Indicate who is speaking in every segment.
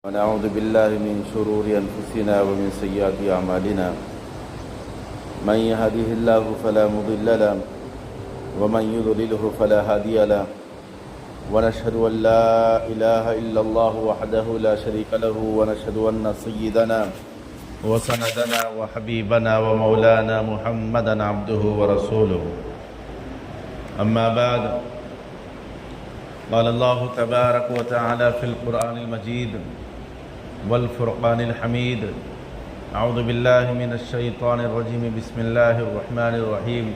Speaker 1: ونعوذ بالله من شرور أنفسنا ومن سيئات أعمالنا من يهده الله فلا مضل له ومن يضلله فلا هادي له ونشهد أن لا إله إلا الله وحده لا شريك له ونشهد أن سيدنا وسندنا وحبيبنا ومولانا محمدا عبده ورسوله أما بعد قال الله تبارك وتعالى في القرآن المجيد والفرقان الحميد أعوذ بالله من الشيطان الرجيم بسم الله الرحمن الرحيم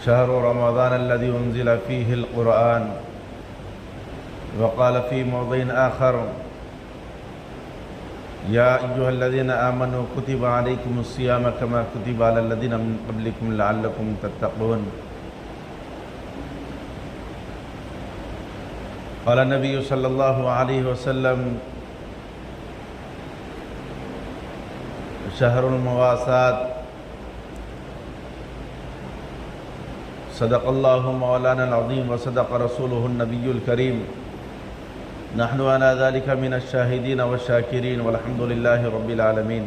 Speaker 1: شهر رمضان الذي أنزل فيه القرآن وقال في موضع آخر يا أيها الذين آمنوا كتب عليكم الصيام كما كتب على الذين من قبلكم لعلكم تتقون قال النبي صلى الله عليه وسلم شهر المواساة صدق الله مولانا العظيم وصدق رسوله النبي الكريم نحن على ذلك من الشاهدين والشاكرين والحمد لله رب العالمين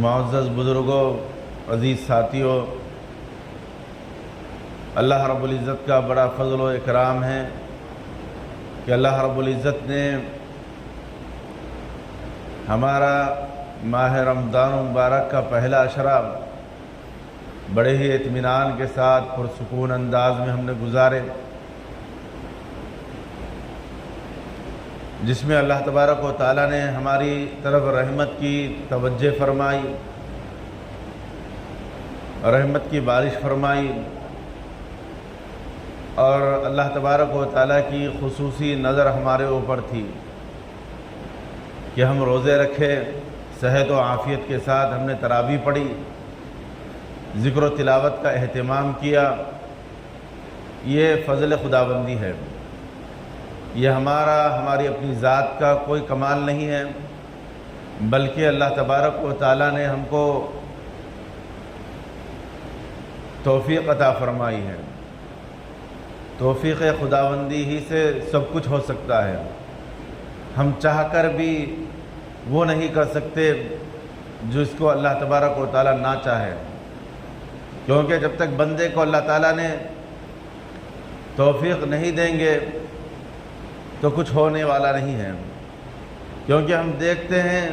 Speaker 1: معزز بزرگوں، عزیز ساتھیوں، اللہ رب العزت کا بڑا فضل و اکرام ہے کہ اللہ رب العزت نے ہمارا ماہ رمضان مبارک کا پہلا عشرہ بڑے ہی اطمینان کے ساتھ پرسکون انداز میں ہم نے گزارے، جس میں اللہ تبارک و تعالیٰ نے ہماری طرف رحمت کی توجہ فرمائی، رحمت کی بارش فرمائی، اور اللہ تبارک و تعالیٰ کی خصوصی نظر ہمارے اوپر تھی کہ ہم روزے رکھے، صحت و عافیت کے ساتھ ہم نے تراویح پڑھی، ذکر و تلاوت کا اہتمام کیا۔ یہ فضل خداوندی ہے، یہ ہماری اپنی ذات کا کوئی کمال نہیں ہے، بلکہ اللہ تبارک و تعالیٰ نے ہم کو توفیق عطا فرمائی ہے۔ توفیق خداوندی ہی سے سب کچھ ہو سکتا ہے، ہم چاہ کر بھی وہ نہیں کر سکتے جو اس کو اللہ تبارک و تعالیٰ نہ چاہے، کیونکہ جب تک بندے کو اللہ تعالیٰ نے توفیق نہیں دیں گے تو کچھ ہونے والا نہیں ہے۔ کیونکہ ہم دیکھتے ہیں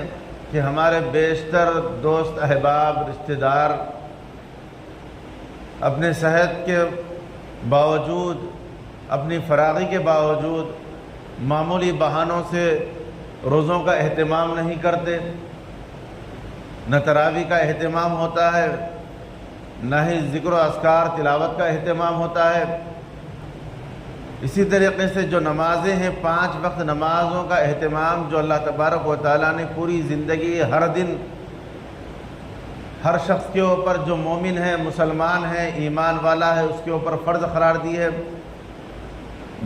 Speaker 1: کہ ہمارے بیشتر دوست احباب، رشتہ دار اپنے صحت کے باوجود، اپنی فراغی کے باوجود معمولی بہانوں سے روزوں کا اہتمام نہیں کرتے، نہ تراویح کا اہتمام ہوتا ہے، نہ ہی ذکر و اذکار تلاوت کا اہتمام ہوتا ہے۔ اسی طریقے سے جو نمازیں ہیں، 5 وقت نمازوں کا اہتمام جو اللہ تبارک و تعالیٰ نے پوری زندگی ہر دن ہر شخص کے اوپر جو مومن ہے، مسلمان ہے، ایمان والا ہے، اس کے اوپر فرض قرار دی ہے،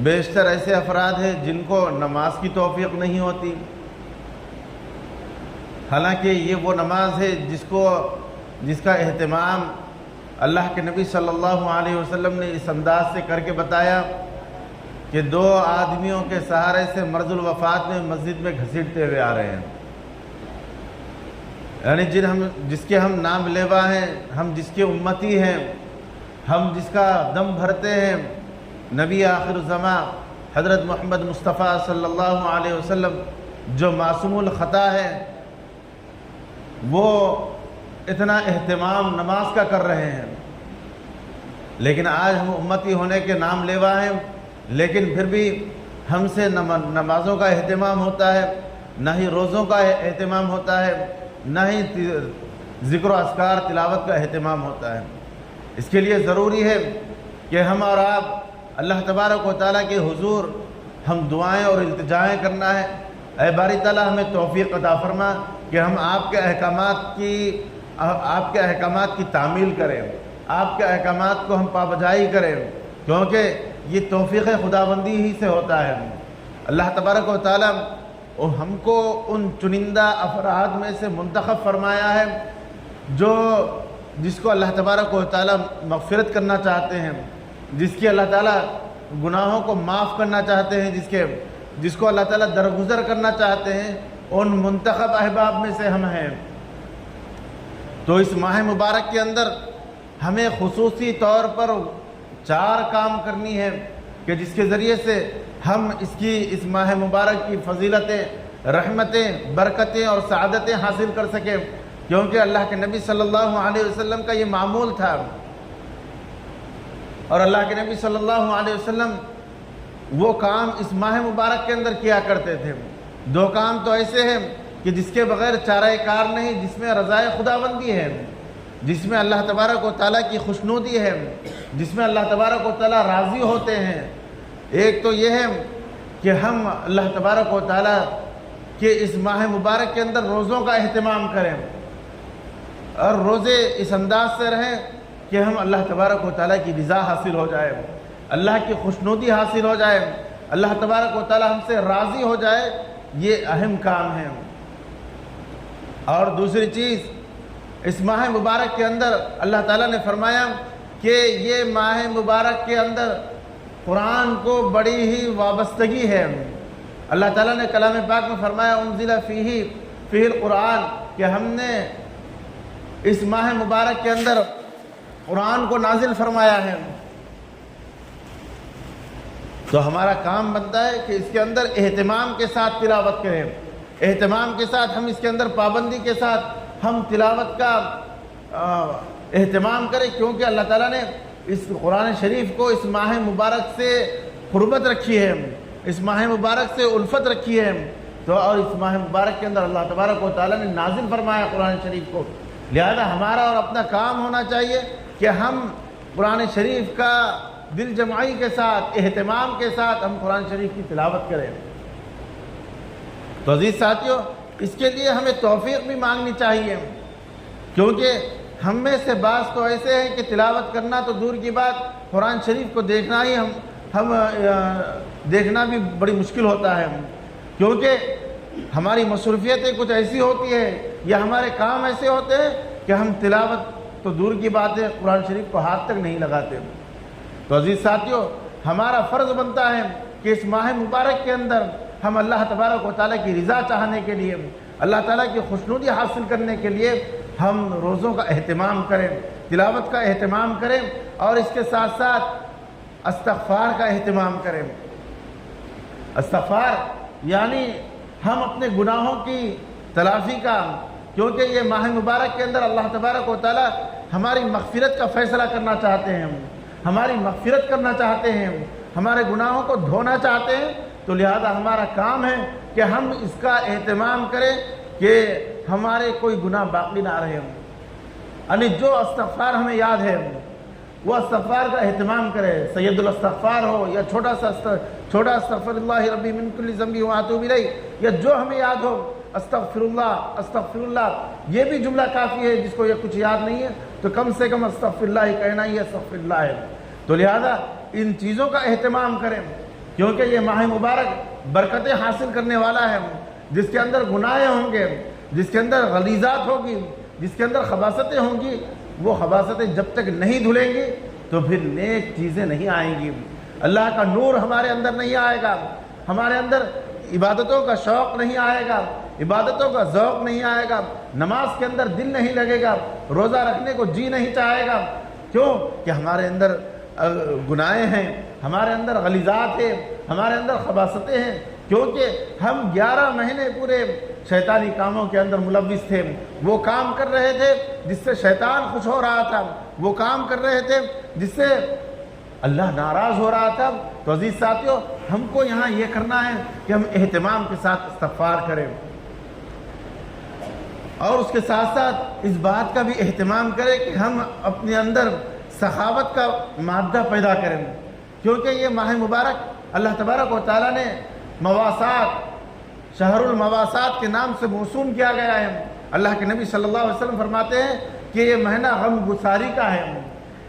Speaker 1: بیشتر ایسے افراد ہیں جن کو نماز کی توفیق نہیں ہوتی، حالانکہ یہ وہ نماز ہے جس کا اہتمام اللہ کے نبی صلی اللہ علیہ وسلم نے اس انداز سے کر کے بتایا کہ 2 آدمیوں کے سہارے سے مرض الوفات میں مسجد میں گھسیٹتے ہوئے آ رہے ہیں، یعنی جس کے ہم نام لیوا ہیں، ہم جس کے امتی ہیں، ہم جس کا دم بھرتے ہیں، نبی آخر الزمان حضرت محمد مصطفیٰ صلی اللہ علیہ وسلم جو معصوم الخطا ہے، وہ اتنا اہتمام نماز کا کر رہے ہیں، لیکن آج ہم امتی ہونے کے نام لیوا ہیں، لیکن پھر بھی ہم سے نمازوں کا اہتمام ہوتا ہے، نہ ہی روزوں کا اہتمام ہوتا ہے، نہ ہی ذکر و اذکار تلاوت کا اہتمام ہوتا ہے۔ اس کے لیے ضروری ہے کہ ہم اور آپ اللہ تبارک و تعالیٰ کے حضور ہم دعائیں اور التجائیں کرنا ہے، اے باری تعالیٰ ہمیں توفیق عطا فرما کہ ہم آپ کے احکامات کی تعمیل کریں، آپ کے احکامات کو ہم پابجائی کریں، کیونکہ یہ توفیق خداوندی ہی سے ہوتا ہے۔ اللہ تبارک و تعالیٰ اور ہم کو ان چنندہ افراد میں سے منتخب فرمایا ہے جس کو اللہ تبارک و تعالیٰ مغفرت کرنا چاہتے ہیں، جس کی اللہ تعالیٰ گناہوں کو معاف کرنا چاہتے ہیں، جس کو اللہ تعالیٰ درگزر کرنا چاہتے ہیں، ان منتخب احباب میں سے ہم ہیں۔ تو اس ماہ مبارک کے اندر ہمیں خصوصی طور پر 4 کام کرنی ہے کہ جس کے ذریعے سے ہم اس ماہ مبارک کی فضیلتیں، رحمتیں، برکتیں اور سعادتیں حاصل کر سکیں، کیونکہ اللہ کے نبی صلی اللہ علیہ وسلم کا یہ معمول تھا، اور اللہ کے نبی صلی اللہ علیہ وسلم وہ کام اس ماہ مبارک کے اندر کیا کرتے تھے۔ 2 کام تو ایسے ہیں کہ جس کے بغیر چارہ کار نہیں، جس میں رضائے خداوندی ہے، جس میں اللہ تبارک و تعالیٰ کی خوشنودی ہے، جس میں اللہ تبارک و تعالیٰ راضی ہوتے ہیں۔ ایک تو یہ ہے کہ ہم اللہ تبارک و تعالیٰ کے اس ماہ مبارک کے اندر روزوں کا اہتمام کریں، اور روزے اس انداز سے رہیں کہ ہم اللہ تبارک و تعالیٰ کی رضا حاصل ہو جائے، اللہ کی خوشنودی حاصل ہو جائے، اللہ تبارک و تعالیٰ ہم سے راضی ہو جائے، یہ اہم کام ہے۔ اور دوسری چیز، اس ماہ مبارک کے اندر اللہ تعالیٰ نے فرمایا کہ یہ ماہ مبارک کے اندر قرآن کو بڑی ہی وابستگی ہے۔ اللہ تعالیٰ نے کلام پاک میں فرمایا انزل فیہ القرآن، کہ ہم نے اس ماہ مبارک کے اندر قرآن کو نازل فرمایا ہے۔ تو ہمارا کام بنتا ہے کہ اس کے اندر اہتمام کے ساتھ تلاوت کریں، اہتمام کے ساتھ ہم اس کے اندر پابندی کے ساتھ ہم تلاوت کا اہتمام کریں، کیونکہ اللہ تعالیٰ نے اس قرآن شریف کو اس ماہ مبارک سے قربت رکھی ہے، اس ماہ مبارک سے الفت رکھی ہے، تو اور اس ماہ مبارک کے اندر اللہ تبارک و تعالیٰ نے نازل فرمایا قرآن شریف کو، لہذا ہمارا اور اپنا کام ہونا چاہیے کہ ہم قرآن شریف کا دل جمعی کے ساتھ، اہتمام کے ساتھ ہم قرآن شریف کی تلاوت کریں۔ تو عزیز ساتھیوں، اس کے لیے ہمیں توفیق بھی مانگنی چاہیے، کیونکہ ہم میں سے بعض تو ایسے ہیں کہ تلاوت کرنا تو دور کی بات، قرآن شریف کو دیکھنا ہی ہم دیکھنا بھی بڑی مشکل ہوتا ہے، کیونکہ ہماری مصروفیتیں کچھ ایسی ہوتی ہیں یا ہمارے کام ایسے ہوتے ہیں کہ ہم تلاوت تو دور کی بات ہے، قرآن شریف کو ہاتھ تک نہیں لگاتے۔ تو عزیز ساتھیوں، ہمارا فرض بنتا ہے کہ اس ماہ مبارک کے اندر ہم اللہ تبارک و تعالیٰ کی رضا چاہنے کے لیے، اللہ تعالیٰ کی خوشنودی حاصل کرنے کے لیے ہم روزوں کا اہتمام کریں، تلاوت کا اہتمام کریں، اور اس کے ساتھ ساتھ استغفار کا اہتمام کریں۔ استغفار یعنی ہم اپنے گناہوں کی تلافی کا، کیونکہ یہ ماہ مبارک کے اندر اللہ تبارک و تعالیٰ ہماری مغفرت کا فیصلہ کرنا چاہتے ہیں، ہماری مغفرت کرنا چاہتے ہیں، ہمارے گناہوں کو دھونا چاہتے ہیں، تو لہذا ہمارا کام ہے کہ ہم اس کا اہتمام کریں کہ ہمارے کوئی گناہ باقی نہ رہے، یعنی جو استغفار ہمیں یاد ہے وہ استغفار کا اہتمام کرے، سید الاستغفار ہو یا چھوٹا استغفر اللہ ربی من کل ذنب واتوب الیہ، یا جو ہمیں یاد ہو استغفر اللہ، یہ بھی جملہ کافی ہے۔ جس کو یہ کچھ یاد نہیں ہے تو کم سے کم استغفر اللہ کہنا ہی استغفر اللہ ہے۔ تو لہذا ان چیزوں کا اہتمام کریں، کیونکہ یہ ماہ مبارک برکتیں حاصل کرنے والا ہے، جس کے اندر گناہیں ہوں گے، جس کے اندر غلیظات ہوگی، جس کے اندر خباثتیں ہوں گی، وہ خباثتیں جب تک نہیں دھلیں گی تو پھر نیک چیزیں نہیں آئیں گی، اللہ کا نور ہمارے اندر نہیں آئے گا، ہمارے اندر عبادتوں کا شوق نہیں آئے گا، عبادتوں کا ذوق نہیں آئے گا، نماز کے اندر دل نہیں لگے گا، روزہ رکھنے کو جی نہیں چاہے گا۔ کیوں کہ ہمارے اندر گناہیں ہیں، ہمارے اندر غلیظات ہیں، ہمارے اندر خباثتیں ہیں، کیونکہ ہم 11 مہینے پورے شیطانی کاموں کے اندر ملوث تھے، وہ کام کر رہے تھے جس سے شیطان خوش ہو رہا تھا، وہ کام کر رہے تھے جس سے اللہ ناراض ہو رہا تھا۔ تو عزیز ساتھیوں، ہم کو یہاں یہ کرنا ہے کہ ہم اہتمام کے ساتھ استغفار کریں، اور اس کے ساتھ ساتھ اس بات کا بھی اہتمام کریں کہ ہم اپنے اندر سخاوت کا مادہ پیدا کریں، کیونکہ یہ ماہ مبارک اللہ تبارک و تعالیٰ نے مواسات، شہر المواسات کے نام سے موسوم کیا گیا ہے۔ اللہ کے نبی صلی اللہ علیہ وسلم فرماتے ہیں کہ یہ مہینہ غم گساری کا ہے،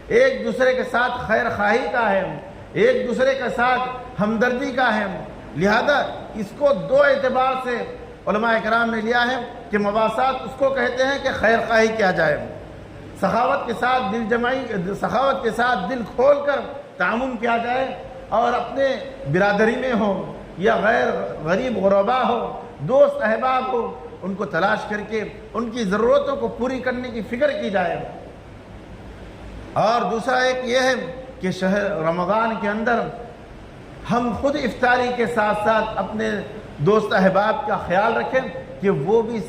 Speaker 1: ایک دوسرے کے ساتھ خیر خواہی کا ہے، ایک دوسرے کے ساتھ ہمدردی کا ہے، لہذا اس کو 2 اعتبار سے علماء کرام نے لیا ہے کہ مواسات اس کو کہتے ہیں کہ خیر خواہی کیا جائے، سخاوت کے ساتھ دل جمعی، سخاوت کے ساتھ دل کھول کر تعاون کیا جائے، اور اپنے برادری میں ہو یا غیر غریب غربا ہو، دوست احباب ہو، ان کو تلاش کر کے ان کی ضرورتوں کو پوری کرنے کی فکر کی جائے۔ اور دوسرا ایک یہ ہے کہ شہر رمضان کے اندر ہم خود افطاری کے ساتھ ساتھ اپنے دوست احباب کا خیال رکھیں کہ وہ بھی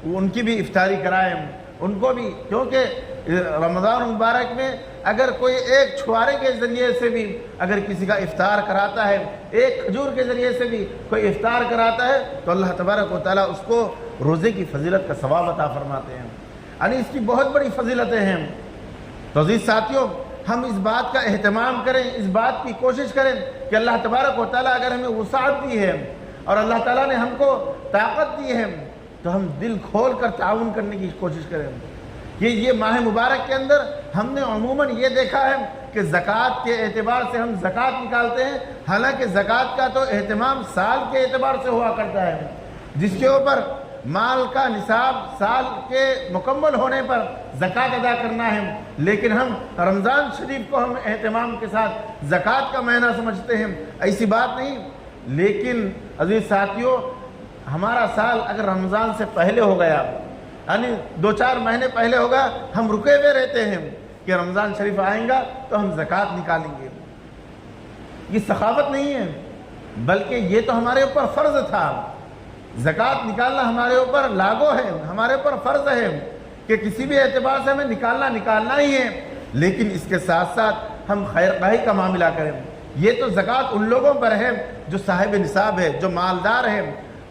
Speaker 1: ان کی بھی افطاری کرائیں، ان کو بھی، کیونکہ رمضان مبارک میں اگر کوئی ایک چھوارے کے ذریعے سے بھی اگر کسی کا افطار کراتا ہے، ایک کھجور کے ذریعے سے بھی کوئی افطار کراتا ہے، تو اللہ تبارک و تعالیٰ اس کو روزے کی فضیلت کا ثواب عطا فرماتے ہیں، یعنی اس کی بہت بڑی فضیلتیں ہیں۔ تو عزیز ساتھیوں، ہم اس بات کا اہتمام کریں، اس بات کی کوشش کریں کہ اللہ تبارک و تعالیٰ اگر ہمیں وسعت دی ہے اور اللہ تعالیٰ نے ہم کو طاقت دی ہے تو ہم دل کھول کر تعاون کرنے کی کوشش کریں۔ یہ ماہ مبارک کے اندر ہم نے عموماً یہ دیکھا ہے کہ زکوٰۃ کے اعتبار سے ہم زکوٰۃ نکالتے ہیں، حالانکہ زکوٰۃ کا تو اہتمام سال کے اعتبار سے ہوا کرتا ہے، جس کے اوپر مال کا نصاب سال کے مکمل ہونے پر زکوٰۃ ادا کرنا ہے، لیکن ہم رمضان شریف کو ہم اہتمام کے ساتھ زکوٰۃ کا معنی سمجھتے ہیں، ایسی بات نہیں۔ لیکن عزیز ساتھیوں، ہمارا سال اگر رمضان سے پہلے ہو گیا، یعنی 2-4 مہینے پہلے ہوگا، ہم رکے ہوئے رہتے ہیں کہ رمضان شریف آئیں گا تو ہم زکوٰۃ نکالیں گے، یہ سخاوت نہیں ہے، بلکہ یہ تو ہمارے اوپر فرض تھا۔ زکوٰۃ نکالنا ہمارے اوپر لاگو ہے، ہمارے اوپر فرض ہے کہ کسی بھی اعتبار سے ہمیں نکالنا ہی ہے، لیکن اس کے ساتھ ساتھ ہم خیر خواہی کا معاملہ کریں۔ یہ تو زکوٰۃ ان لوگوں پر ہے جو صاحب نصاب ہے، جو مالدار ہے،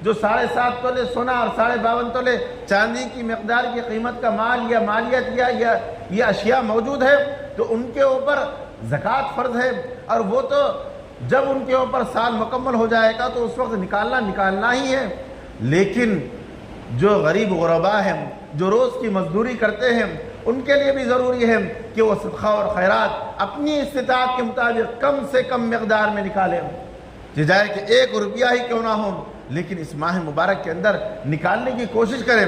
Speaker 1: جو 7.5 تولے سونا اور 52.5 تولے چاندی کی مقدار کی قیمت کا مال یا مالیت یا یہ اشیاء موجود ہے، تو ان کے اوپر زکوٰۃ فرض ہے، اور وہ تو جب ان کے اوپر سال مکمل ہو جائے گا تو اس وقت نکالنا ہی ہے۔ لیکن جو غریب غربا ہیں، جو روز کی مزدوری کرتے ہیں، ان کے لیے بھی ضروری ہے کہ وہ صدقہ اور خیرات اپنی استطاعت کے مطابق کم سے کم مقدار میں نکالیں، جائے کہ 1 روپیہ ہی کیوں نہ ہو، لیکن اس ماہ مبارک کے اندر نکالنے کی کوشش کریں،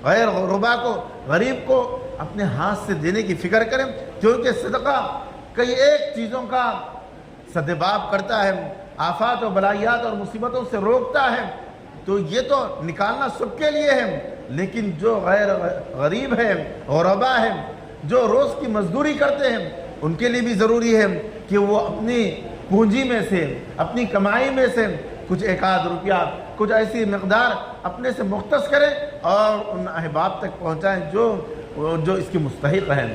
Speaker 1: غیر غربا کو، غریب کو اپنے ہاتھ سے دینے کی فکر کریں، کیونکہ صدقہ کئی ایک چیزوں کا سدباب کرتا ہے، آفات و بلائیات اور مصیبتوں سے روکتا ہے، تو یہ تو نکالنا سب کے لیے ہے، لیکن جو غیر غریب ہے، غربا ہے، جو روز کی مزدوری کرتے ہیں، ان کے لیے بھی ضروری ہے کہ وہ اپنی پونجی میں سے، اپنی کمائی میں سے کچھ 1-8 روپیہ، کچھ ایسی مقدار اپنے سے مختص کریں اور ان احباب تک پہنچائیں جو اس کی مستحق ہیں۔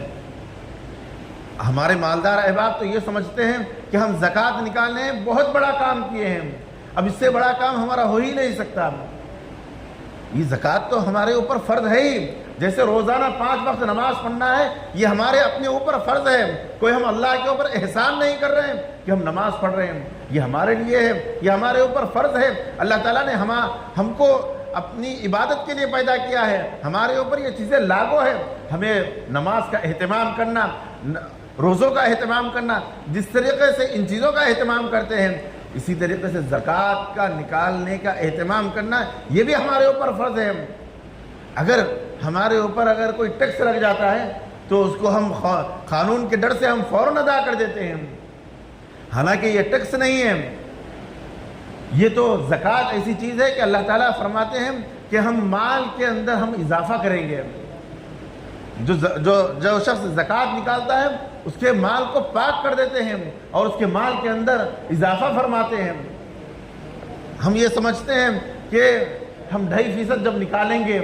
Speaker 1: ہمارے مالدار احباب تو یہ سمجھتے ہیں کہ ہم زکوٰۃ نکالنے ہیں، بہت بڑا کام کیے ہیں، اب اس سے بڑا کام ہمارا ہو ہی نہیں سکتا۔ یہ زکوٰۃ تو ہمارے اوپر فرض ہے ہی، جیسے روزانہ 5 وقت نماز پڑھنا ہے، یہ ہمارے اپنے اوپر فرض ہے، کوئی ہم اللہ کے اوپر احسان نہیں کر رہے ہیں کہ ہم نماز پڑھ رہے ہیں، یہ ہمارے لیے ہے، یہ ہمارے اوپر فرض ہے۔ اللہ تعالیٰ نے ہم کو اپنی عبادت کے لیے پیدا کیا ہے، ہمارے اوپر یہ چیزیں لاگو ہے، ہمیں نماز کا اہتمام کرنا، روزوں کا اہتمام کرنا، جس طریقے سے ان چیزوں کا اہتمام کرتے ہیں، اسی طریقے سے زکوٰۃ کا نکالنے کا اہتمام کرنا، یہ بھی ہمارے اوپر فرض ہے۔ اگر ہمارے اوپر اگر کوئی ٹیکس لگ جاتا ہے تو اس کو ہم قانون کے ڈر سے ہم فوراً ادا کر دیتے ہیں، حالانکہ یہ ٹیکس نہیں ہے، یہ تو زکوٰۃ ایسی چیز ہے کہ اللہ تعالیٰ فرماتے ہیں کہ ہم مال کے اندر ہم اضافہ کریں گے۔ جو شخص زکوٰۃ نکالتا ہے اس کے مال کو پاک کر دیتے ہیں اور اس کے مال کے اندر اضافہ فرماتے ہیں۔ ہم یہ سمجھتے ہیں کہ ہم 2.5% جب نکالیں گے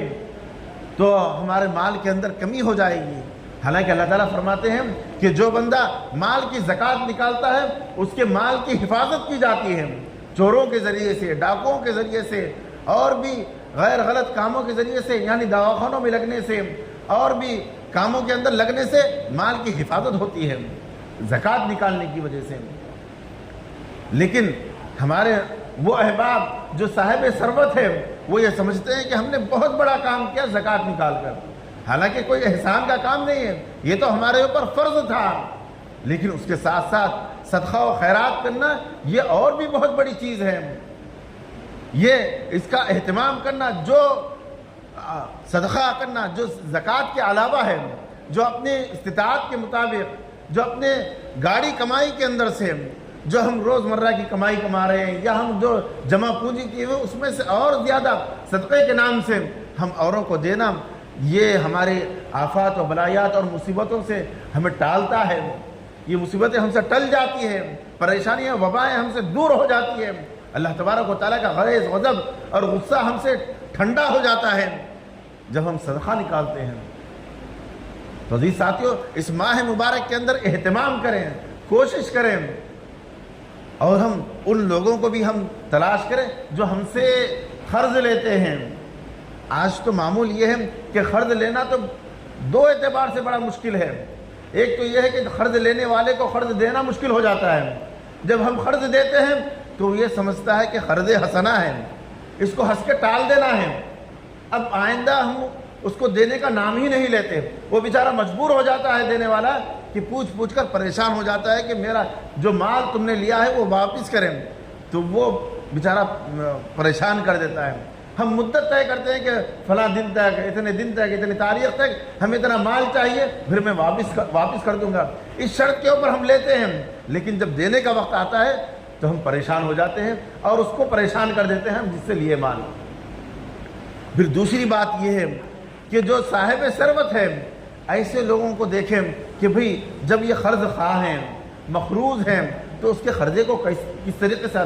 Speaker 1: تو ہمارے مال کے اندر کمی ہو جائے گی، حالانکہ اللہ تعالیٰ فرماتے ہیں کہ جو بندہ مال کی زکوٰۃ نکالتا ہے اس کے مال کی حفاظت کی جاتی ہے، چوروں کے ذریعے سے، ڈاکوؤں کے ذریعے سے، اور بھی غیر غلط کاموں کے ذریعے سے، یعنی دواخانوں میں لگنے سے اور بھی کاموں کے اندر لگنے سے مال کی حفاظت ہوتی ہے زکوٰۃ نکالنے کی وجہ سے۔ لیکن ہمارے وہ احباب جو صاحب ثروت ہے وہ یہ سمجھتے ہیں کہ ہم نے بہت بڑا کام کیا زکوٰۃ نکال کر، حالانکہ کوئی احسان کا کام نہیں ہے، یہ تو ہمارے اوپر فرض تھا، لیکن اس کے ساتھ ساتھ صدقہ و خیرات کرنا یہ اور بھی بہت بڑی چیز ہے۔ یہ اس کا اہتمام کرنا، جو صدقہ کرنا جو زکوٰۃ کے علاوہ ہے، جو اپنے استطاعت کے مطابق، جو اپنے گاڑی کمائی کے اندر سے، جو ہم روزمرہ کی کمائی کما رہے ہیں یا ہم جو جمع پونجی کی ہوئے اس میں سے اور زیادہ صدقے کے نام سے ہم اوروں کو دینا، یہ ہمارے آفات و بلایات اور مصیبتوں سے ہمیں ٹالتا ہے۔ یہ مصیبتیں ہم سے ٹل جاتی ہیں، پریشانیاں وبائیں ہم سے دور ہو جاتی ہیں، اللہ تبارک و تعالیٰ کا غضب اور غصہ ہم سے ٹھنڈا ہو جاتا ہے جب ہم صدقہ نکالتے ہیں۔ تو عزیز ساتھیو، اس ماہ مبارک کے اندر اہتمام کریں، کوشش کریں، اور ہم ان لوگوں کو بھی ہم تلاش کریں جو ہم سے قرض لیتے ہیں۔ آج تو معمول یہ ہے کہ قرض لینا تو دو اعتبار سے بڑا مشکل ہے۔ ایک تو یہ ہے کہ قرض لینے والے کو قرض دینا مشکل ہو جاتا ہے۔ جب ہم قرض دیتے ہیں تو یہ سمجھتا ہے کہ قرض حسنہ ہے، اس کو ہنس کے ٹال دینا ہے، اب آئندہ ہم اس کو دینے کا نام ہی نہیں لیتے۔ وہ بیچارہ مجبور ہو جاتا ہے دینے والا کہ پوچھ کر پریشان ہو جاتا ہے کہ میرا جو مال تم نے لیا ہے وہ واپس کریں، تو وہ بیچارہ پریشان کر دیتا ہے۔ ہم مدت طے کرتے ہیں کہ فلاں دن تک، اتنے دن تک، اتنی تاریخ تک ہمیں اتنا مال چاہیے، پھر میں واپس کر دوں گا، اس شرط کے اوپر ہم لیتے ہیں، لیکن جب دینے کا وقت آتا ہے تو ہم پریشان ہو جاتے ہیں اور اس کو پریشان کر دیتے ہیں ہم جس سے لیے مال۔ پھر دوسری بات یہ ہے کہ جو صاحب ثروت ہے، ایسے لوگوں کو دیکھیں کہ بھئی جب یہ قرض خواہ ہیں، مقروض ہیں، تو اس کے قرضے کو کس طریقے سے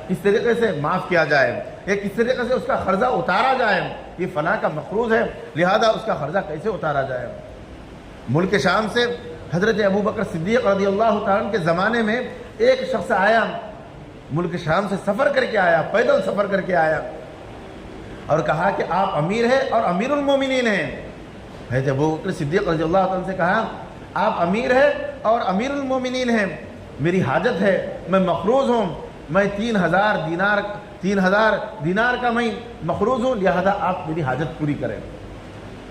Speaker 1: کس طریقے سے معاف کیا جائے، یا کس طریقے سے اس کا قرضہ اتارا جائے۔ یہ فلاں کا مقروض ہے، لہذا اس کا قرضہ کیسے اتارا جائے۔ ملک شام سے حضرت ابوبکر صدیق رضی اللہ تعالیٰ عنہ کے زمانے میں ایک شخص آیا، ملک شام سے سفر کر کے آیا، پیدل سفر کر کے آیا، اور کہا کہ آپ امیر ہیں اور امیر المومنین ہیں۔ حضرت ابوبکر صدیق رضی اللہ عنہ سے کہا آپ امیر ہیں اور امیر المومنین ہیں، میری حاجت ہے، میں مقروض ہوں، میں 3000 دینار کا میں مقروض ہوں، لہذا آپ میری حاجت پوری کریں۔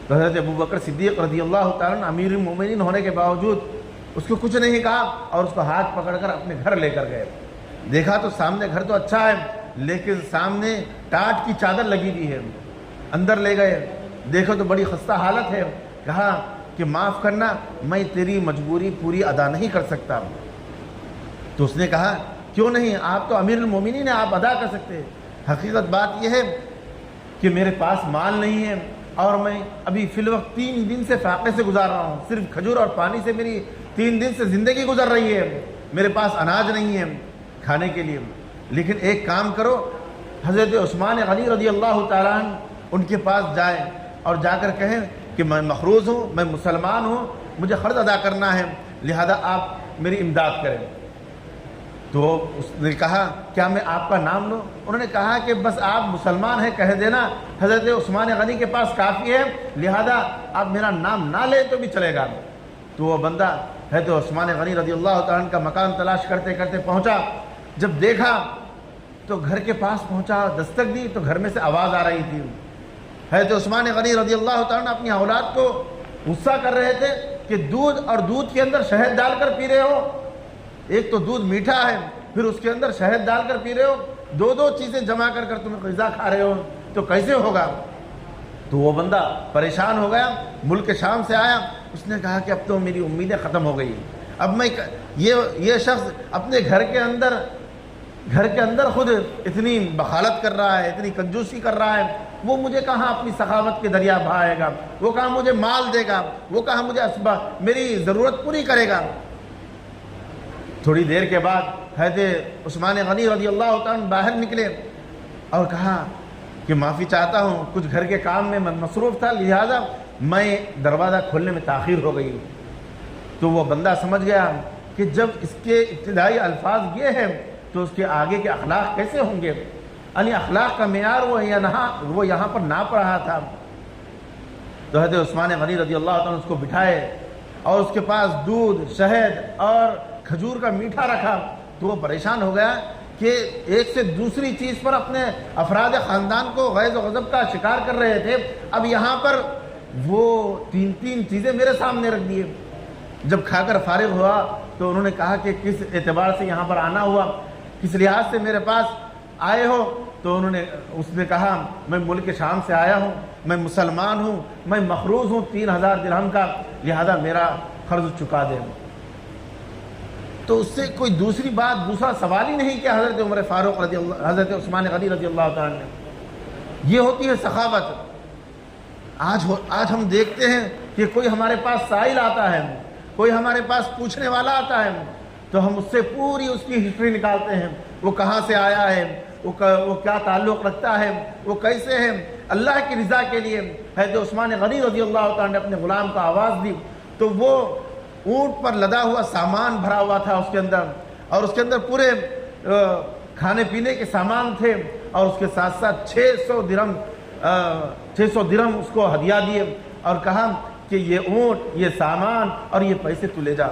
Speaker 1: تو حضرت ابوبکر صدیق رضی اللہ تعالیٰ عنہ امیر المومنین ہونے کے باوجود اس کو کچھ نہیں کہا اور اس کو ہاتھ پکڑ کر اپنے گھر لے کر گئے۔ دیکھا تو سامنے گھر تو اچھا ہے، لیکن سامنے ٹاٹ کی چادر لگی ہوئی ہے، اندر لے گئے، دیکھو تو بڑی خستہ حالت ہے، کہا کہ معاف کرنا، میں تیری مجبوری پوری ادا نہیں کر سکتا۔ تو اس نے کہا کیوں نہیں، آپ تو امیر المومنین ہیں، آپ ادا کر سکتے ہیں۔ حقیقت بات یہ ہے کہ میرے پاس مال نہیں ہے اور میں ابھی فی الوقت 3 دن سے فاقے سے گزار رہا ہوں، صرف کھجور اور پانی سے میری 3 دن سے زندگی گزر رہی ہے، میرے پاس اناج نہیں ہے کھانے کے لیے، لیکن ایک کام کرو، حضرت عثمان غنی رضی اللہ تعالیٰ عنہ ان کے پاس جائیں اور جا کر کہیں کہ میں مقروض ہوں، میں مسلمان ہوں، مجھے قرض ادا کرنا ہے، لہذا آپ میری امداد کریں۔ تو اس نے کہا کیا میں آپ کا نام لوں؟ انہوں نے کہا کہ بس آپ مسلمان ہیں کہہ دینا، حضرت عثمان غنی کے پاس کافی ہے، لہذا آپ میرا نام نہ لیں تو بھی چلے گا۔ تو وہ بندہ حضرت عثمان غنی رضی اللہ تعالیٰ عنہ کا مکان تلاش کرتے کرتے پہنچا، جب دیکھا تو گھر کے پاس پہنچا، دستک دی تو گھر میں سے آواز آ رہی تھی۔ حضرت عثمان غنی رضی اللہ تعالیٰ عنہ اپنی اولاد کو غصہ کر رہے تھے کہ دودھ اور دودھ کے اندر شہد ڈال کر پی رہے ہو، ایک تو دودھ میٹھا ہے پھر اس کے اندر شہد ڈال کر پی رہے ہو، دو چیزیں جمع کر کر تم غذا کھا رہے ہو، تو کیسے ہوگا؟ تو وہ بندہ پریشان ہو گیا، ملک شام سے آیا، اس نے کہا کہ اب تو میری امیدیں ختم ہو گئی، اب میں یہ شخص اپنے گھر کے اندر خود اتنی بخالت کر رہا ہے، اتنی کنجوسی کر رہا ہے، وہ مجھے کہاں اپنی سخاوت کے دریا بہائے گا، وہ کہاں مجھے مال دے گا، وہ کہاں مجھے میری ضرورت پوری کرے گا۔ تھوڑی دیر کے بعد حضرت عثمان غنی رضی اللہ تعالیٰ عنہ باہر نکلے اور کہا کہ معافی چاہتا ہوں، کچھ گھر کے کام میں مصروف تھا، لہذا میں دروازہ کھولنے میں تاخیر ہو گئی۔ تو وہ بندہ سمجھ گیا کہ جب اس کے ابتدائی الفاظ یہ ہیں تو اس کے آگے کے اخلاق کیسے ہوں گے، یعنی اخلاق کا معیار وہ یہاں پر ناپ رہا تھا۔ تو حضرت عثمان غنی رضی اللہ تعالیٰ عنہ اس کو بٹھائے اور اس کے پاس دودھ، شہد اور کھجور کا میٹھا رکھا، تو وہ پریشان ہو گیا کہ ایک سے دوسری چیز پر اپنے افراد خاندان کو غیظ و غضب کا شکار کر رہے تھے، اب یہاں پر وہ 3 چیزیں میرے سامنے رکھ دیے۔ جب کھا کر فارغ ہوا تو انہوں نے کہا کہ کس اعتبار سے یہاں پر آنا ہوا، کس لحاظ سے میرے پاس آئے ہو؟ تو اس نے کہا میں ملک شام سے آیا ہوں، میں مسلمان ہوں، میں مخروض ہوں 3000 درہم کا، لہذا میرا قرض چکا دیں۔ تو اس سے کوئی دوسرا سوال ہی نہیں کیا حضرت عمر فاروق رضی اللہ، حضرت عثمان غنی رضی اللہ تعالیٰ نے۔ یہ ہوتی ہے سخاوت۔ آج ہم دیکھتے ہیں کہ کوئی ہمارے پاس سائل آتا ہے، کوئی ہمارے پاس پوچھنے والا آتا ہے، تو ہم اس سے پوری اس کی ہسٹری نکالتے ہیں، وہ کہاں سے آیا ہے، وہ کیا تعلق رکھتا ہے، وہ کیسے ہے۔ اللہ کی رضا کے لیے حضرت عثمان غنی رضی اللہ تعالیٰ نے اپنے غلام کو آواز دی تو وہ اونٹ پر لدا ہوا سامان بھرا ہوا تھا اس کے اندر، اور اس کے اندر پورے کھانے پینے کے سامان تھے، اور اس کے ساتھ ساتھ 600 درہم اس کو ہدیہ دیے، اور کہا کہ یہ اونٹ، یہ سامان اور یہ پیسے تو لے جا۔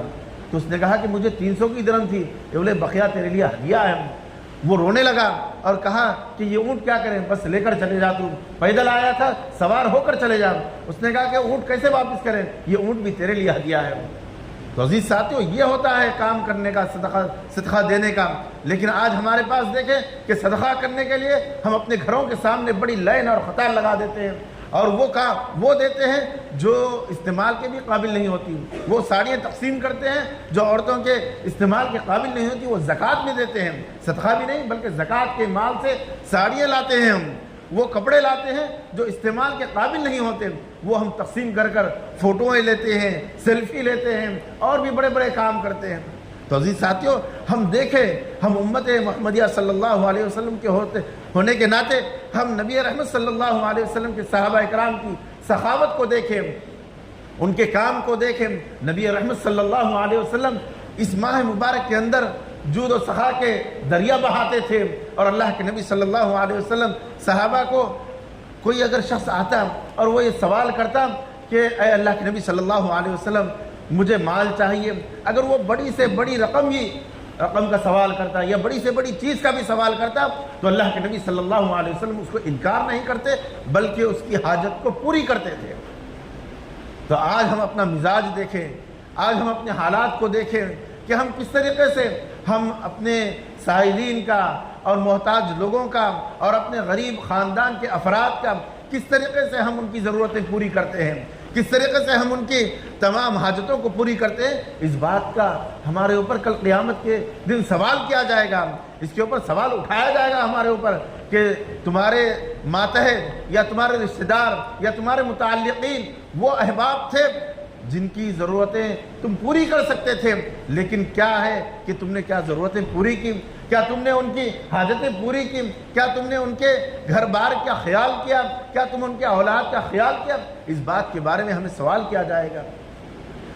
Speaker 1: تو اس نے کہا کہ مجھے 300 کی درہم تھی، یہ بولے بقیہ تیرے لیے ہدیہ ہے۔ وہ رونے لگا اور کہا کہ یہ اونٹ کیا کریں، بس لے کر چلے جا، تو پیدل آیا تھا، سوار ہو کر چلے جا۔ اس نے کہا کہ اونٹ کیسے واپس کریں، یہ اونٹ بھی تیرے لیے ہدیہ ہے۔ تو عزیز ساتھیو، یہ ہوتا ہے کام کرنے کا، صدقہ دینے کا۔ لیکن آج ہمارے پاس دیکھیں کہ صدقہ کرنے کے لیے ہم اپنے گھروں کے سامنے بڑی لائن اور قطار لگا دیتے ہیں، اور وہ دیتے ہیں جو استعمال کے بھی قابل نہیں ہوتی۔ وہ ساڑیاں تقسیم کرتے ہیں جو عورتوں کے استعمال کے قابل نہیں ہوتی، وہ زکوٰۃ میں دیتے ہیں، صدقہ بھی نہیں بلکہ زکوٰۃ کے مال سے ساڑیاں لاتے ہیں ہم، وہ کپڑے لاتے ہیں جو استعمال کے قابل نہیں ہوتے، وہ ہم تقسیم کر فوٹویں لیتے ہیں، سیلفی لیتے ہیں، اور بھی بڑے بڑے کام کرتے ہیں۔ تو عزیز ساتھیو، ہم دیکھیں، ہم امت محمدیہ صلی اللہ علیہ وسلم کے ہونے کے ناطے ہم نبی رحمت صلی اللہ علیہ وسلم کے صحابہ کرام کی سخاوت کو دیکھیں، ان کے کام کو دیکھیں۔ نبی رحمت صلی اللہ علیہ وسلم اس ماہ مبارک کے اندر جود و سخا کے دریا بہاتے تھے، اور اللہ کے نبی صلی اللہ علیہ وسلم صحابہ کو کوئی اگر شخص آتا اور وہ یہ سوال کرتا کہ اے اللہ کے نبی صلی اللہ علیہ وسلم مجھے مال چاہیے، اگر وہ بڑی سے بڑی رقم کا سوال کرتا یا بڑی سے بڑی چیز کا بھی سوال کرتا، تو اللہ کے نبی صلی اللہ علیہ وسلم اس کو انکار نہیں کرتے بلکہ اس کی حاجت کو پوری کرتے تھے۔ تو آج ہم اپنا مزاج دیکھیں، آج ہم اپنے حالات کو دیکھیں کہ ہم کس طریقے سے ہم اپنے سائلین کا اور محتاج لوگوں کا اور اپنے غریب خاندان کے افراد کا کس طریقے سے ہم ان کی ضرورتیں پوری کرتے ہیں، کس طریقے سے ہم ان کی تمام حاجتوں کو پوری کرتے ہیں۔ اس بات کا ہمارے اوپر کل قیامت کے دن سوال کیا جائے گا، اس کے اوپر سوال اٹھایا جائے گا ہمارے اوپر کہ تمہارے ماتحت یا تمہارے رشتہ دار یا تمہارے متعلقین وہ احباب تھے جن کی ضرورتیں تم پوری کر سکتے تھے، لیکن کیا ہے کہ تم نے کیا ضرورتیں پوری کی، کیا تم نے ان کی حاجتیں پوری کی، کیا تم نے ان کے گھر بار کا خیال کیا، کیا تم ان کے اولاد کا خیال کیا؟ اس بات کے بارے میں ہمیں سوال کیا جائے گا۔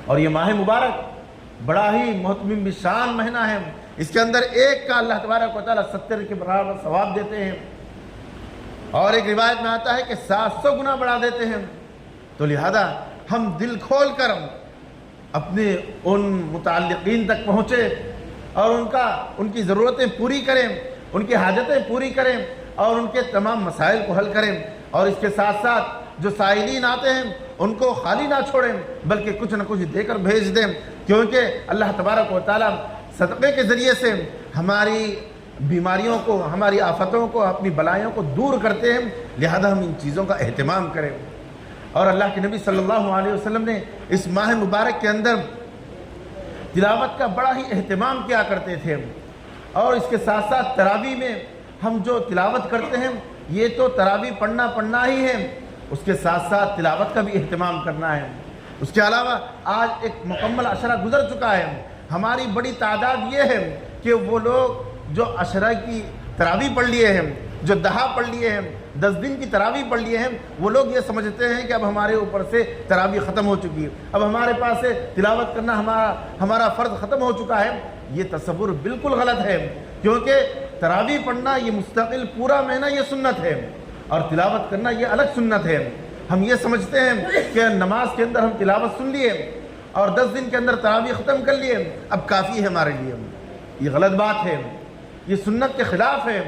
Speaker 1: اور یہ ماہ مبارک بڑا ہی محتمم بالشان مہینہ ہے، اس کے اندر ایک کا اللہ تبارک و تعالیٰ 70 کے برابر ثواب دیتے ہیں، اور ایک روایت میں آتا ہے کہ 700 گنا بڑھا دیتے ہیں۔ تو لہذا ہم دل کھول کر اپنے ان متعلقین تک پہنچے اور ان کی ضرورتیں پوری کریں، ان کی حاجتیں پوری کریں اور ان کے تمام مسائل کو حل کریں، اور اس کے ساتھ ساتھ جو سائلین آتے ہیں ان کو خالی نہ چھوڑیں بلکہ کچھ نہ کچھ دے کر بھیج دیں، کیونکہ اللہ تبارک و تعالیٰ صدقے کے ذریعے سے ہماری بیماریوں کو، ہماری آفتوں کو، اپنی بلائیوں کو دور کرتے ہیں، لہذا ہم ان چیزوں کا اہتمام کریں۔ اور اللہ کے نبی صلی اللہ علیہ وسلم نے اس ماہ مبارک کے اندر تلاوت کا بڑا ہی اہتمام کیا کرتے تھے، اور اس کے ساتھ ساتھ تراویح میں ہم جو تلاوت کرتے ہیں یہ تو تراویح پڑھنا ہی ہے، اس کے ساتھ ساتھ تلاوت کا بھی اہتمام کرنا ہے۔ اس کے علاوہ آج ایک مکمل عشرہ گزر چکا ہے، ہماری بڑی تعداد یہ ہے کہ وہ لوگ جو عشرہ کی تراویح پڑھ لیے ہیں، جو دہا پڑھ لیے ہیں، 10 دن کی تراویح پڑھ لیے ہیں، وہ لوگ یہ سمجھتے ہیں کہ اب ہمارے اوپر سے تراویح ختم ہو چکی ہے، اب ہمارے پاس سے تلاوت کرنا ہمارا فرض ختم ہو چکا ہے۔ یہ تصور بالکل غلط ہے، کیونکہ تراویح پڑھنا یہ مستقل پورا مہینہ یہ سنت ہے، اور تلاوت کرنا یہ الگ سنت ہے۔ ہم یہ سمجھتے ہیں کہ نماز کے اندر ہم تلاوت سن لیے اور 10 دن کے اندر تراویح ختم کر لیے، اب کافی ہے ہمارے لیے، یہ غلط بات ہے، یہ سنت کے خلاف ہے۔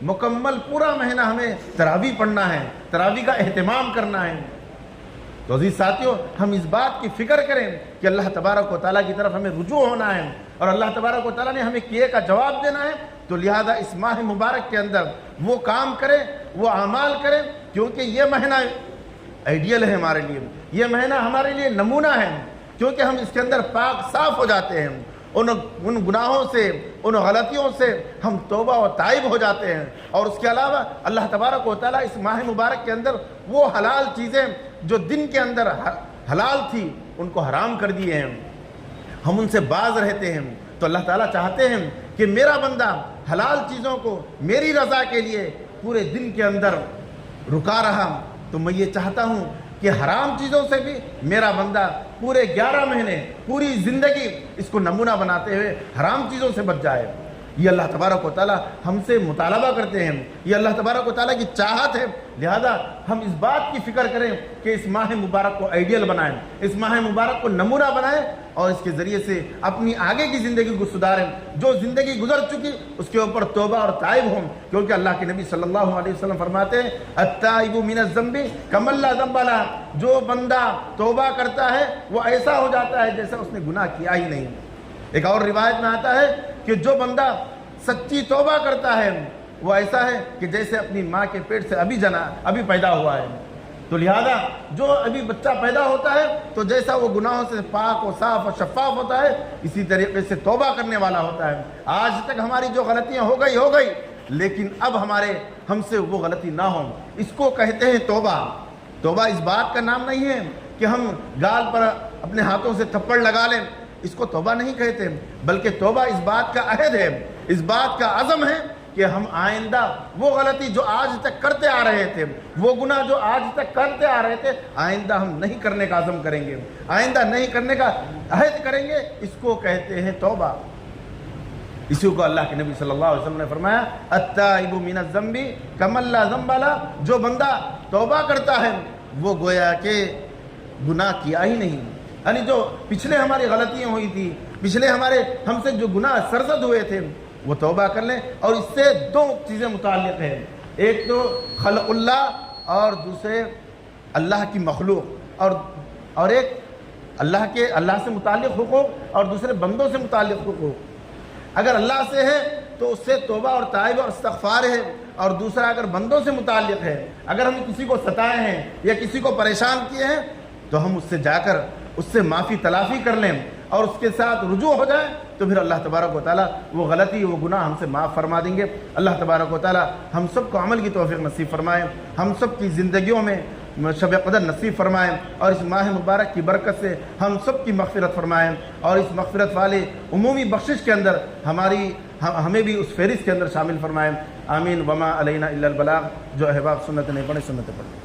Speaker 1: مکمل پورا مہینہ ہمیں تراویح پڑھنا ہے، تراویح کا اہتمام کرنا ہے۔ تو عزیز ساتھیوں، ہم اس بات کی فکر کریں کہ اللہ تبارک و تعالیٰ کی طرف ہمیں رجوع ہونا ہے اور اللہ تبارک و تعالیٰ نے ہمیں کیے کا جواب دینا ہے، تو لہذا اس ماہ مبارک کے اندر وہ کام کریں، وہ اعمال کریں، کیونکہ یہ مہینہ آئیڈیل ہے ہمارے لیے، یہ مہینہ ہمارے لیے نمونہ ہے، کیونکہ ہم اس کے اندر پاک صاف ہو جاتے ہیں، ان گناہوں سے، ان غلطیوں سے ہم توبہ و تائب ہو جاتے ہیں، اور اس کے علاوہ اللہ تبارک و تعالیٰ اس ماہ مبارک کے اندر وہ حلال چیزیں جو دن کے اندر حلال تھی ان کو حرام کر دیے ہیں، ہم ان سے باز رہتے ہیں۔ تو اللہ تعالیٰ چاہتے ہیں کہ میرا بندہ حلال چیزوں کو میری رضا کے لیے پورے دن کے اندر رکا رہا، تو میں یہ چاہتا ہوں کہ حرام چیزوں سے بھی میرا بندہ پورے 11 مہینے پوری زندگی اس کو نمونہ بناتے ہوئے حرام چیزوں سے بچ جائے۔ یہ اللہ تبارک و تعالیٰ ہم سے مطالبہ کرتے ہیں، یہ اللہ تبارک و تعالیٰ کی چاہت ہے، لہذا ہم اس بات کی فکر کریں کہ اس ماہ مبارک کو آئیڈیل بنائیں، اس ماہ مبارک کو نمونہ بنائیں اور اس کے ذریعے سے اپنی آگے کی زندگی کو سدھاریں، جو زندگی گزر چکی اس کے اوپر توبہ اور تائب ہوں، کیونکہ اللہ کے نبی صلی اللہ علیہ وسلم فرماتے ہیں التائب من الذنب کمن لا ذنب لہ، جو بندہ توبہ کرتا ہے وہ ایسا ہو جاتا ہے جیسا اس نے گناہ کیا ہی نہیں۔ ایک اور روایت میں آتا ہے کہ جو بندہ سچی توبہ کرتا ہے وہ ایسا ہے کہ جیسے اپنی ماں کے پیٹ سے ابھی پیدا ہوا ہے۔ تو لہذا جو ابھی بچہ پیدا ہوتا ہے تو جیسا وہ گناہوں سے پاک و صاف و شفاف ہوتا ہے، اسی طریقے سے توبہ کرنے والا ہوتا ہے۔ آج تک ہماری جو غلطیاں ہو گئی، لیکن اب ہم سے وہ غلطی نہ ہو، اس کو کہتے ہیں توبہ۔ توبہ اس بات کا نام نہیں ہے کہ ہم گال پر اپنے ہاتھوں سے تھپڑ لگا لیں، اس کو توبہ نہیں کہتے، بلکہ توبہ اس بات کا عہد ہے، اس بات کا عزم ہے کہ ہم آئندہ وہ غلطی جو آج تک کرتے آ رہے تھے، وہ گناہ جو آج تک کرتے آ رہے تھے، آئندہ ہم نہیں کرنے کا عزم کریں گے، آئندہ نہیں کرنے کا عہد کریں گے، اس کو کہتے ہیں توبہ۔ اسی کو اللہ کے نبی صلی اللہ علیہ وسلم نے فرمایا التائب من الذنب کمن لا ذنب لہ، جو بندہ توبہ کرتا ہے وہ گویا کہ گناہ کیا ہی نہیں، یعنی جو پچھلے ہماری غلطیاں ہوئی تھی، پچھلے ہم سے جو گناہ سرزد ہوئے تھے وہ توبہ کر لیں۔ اور اس سے دو چیزیں متعلق ہیں، ایک تو خلق اللہ اور دوسرے اللہ کی مخلوق، اور ایک اللہ سے متعلق حقوق اور دوسرے بندوں سے متعلق حقوق۔ اگر اللہ سے ہے تو اس سے توبہ اور تائب اور استغفار ہے، اور دوسرا اگر بندوں سے متعلق ہے، اگر ہم کسی کو ستائے ہیں یا کسی کو پریشان کیے ہیں تو ہم اس سے جا کر اس سے معافی تلافی کر لیں اور اس کے ساتھ رجوع ہو جائیں، تو پھر اللہ تبارک و تعالیٰ وہ غلطی، وہ گناہ ہم سے معاف فرما دیں گے۔ اللہ تبارک و تعالیٰ ہم سب کو عمل کی توفیق نصیب فرمائے، ہم سب کی زندگیوں میں شب قدر نصیب فرمائیں، اور اس ماہ مبارک کی برکت سے ہم سب کی مغفرت فرمائیں، اور اس مغفرت والے عمومی بخشش کے اندر ہمیں بھی اس فہرست کے اندر شامل فرمائیں۔ آمین۔ وما علینا الا البلاغ۔ جو احباب سنت نہیں پڑھے سنت پڑھے۔